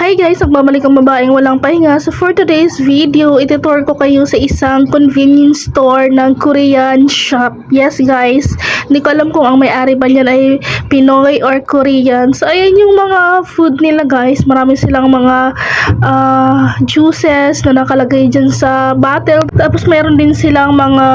Hi guys! Nagbabalik ang babaeng walang pahinga. So for today's video, itutur ko kayo sa isang convenience store ng Korean shop. Yes guys, hindi ko alam kung ang may-ari ba niyan ay Pinoy or Korean. So ayan yung mga food nila guys. Marami silang mga juices na nakalagay dyan sa bottle. Tapos meron din silang mga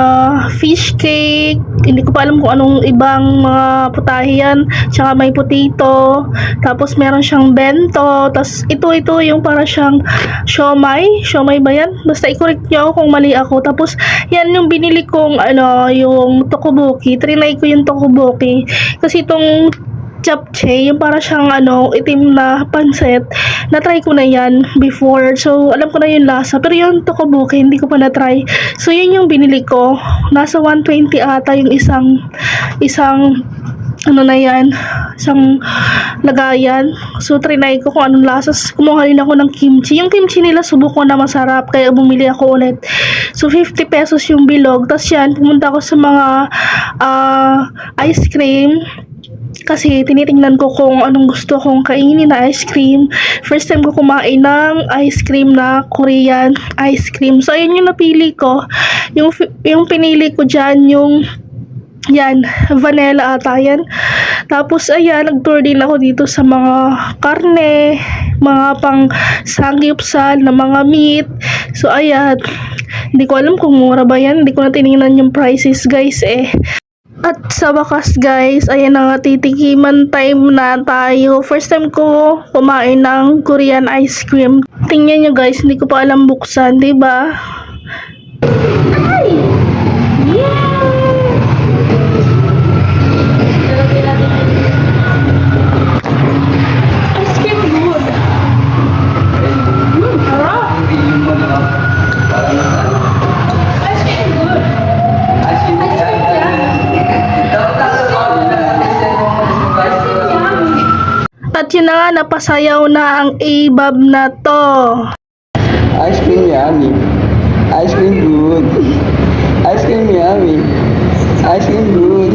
fish cake. Hindi ko pa alam kung anong ibang mga putahe yan. Tsaka may potato. Tapos meron siyang bento. Tapos ito yung para siyang siomai ba yan? Basta i-correct niyo ako kung mali ako. Tapos yan yung binili kong yung tteokbokki. Trinay ko yung tteokbokki kasi itong japchae, yung para siyang itim na pansit, na-try ko na yan before, so alam ko na yung lasa. Pero yung tteokbokki hindi ko pa na-try, so yun yung binili ko. Nasa 120 ata yung isang na yan, isang lagayan. So trinay ko kung anong lasa. Kumuha rin ako ng kimchi. Yung kimchi nila subok ko na masarap, kaya bumili ako ulit. So 50 pesos yung bilog. Tapos yan, pumunta ako sa mga ice cream kasi tinitingnan ko kung anong gusto kong kainin na ice cream. First time ko kumain ng ice cream na Korean ice cream. So ayun yung napili ko. Yung pinili ko dyan, yung yan, vanilla ata yan. Tapos ayan, nag-tour din ako dito sa mga karne, mga pang sangyupsal na mga meat. So ayan, hindi ko alam kung mura ba yan. Hindi ko na tinignan yung prices guys eh. At sa wakas guys, ayan na nga, titikiman time na tayo. First time ko kumain ng Korean ice cream. Tingnan nyo guys, hindi ko pa alam buksan, diba? Ay! Yeah! Ice cream good. Harap! Ice cream good. Ice cream At yun na nga, napasayaw na ang A-Bob na to. Ice cream yummy. Ice cream good. Ice cream yummy. Ice cream good.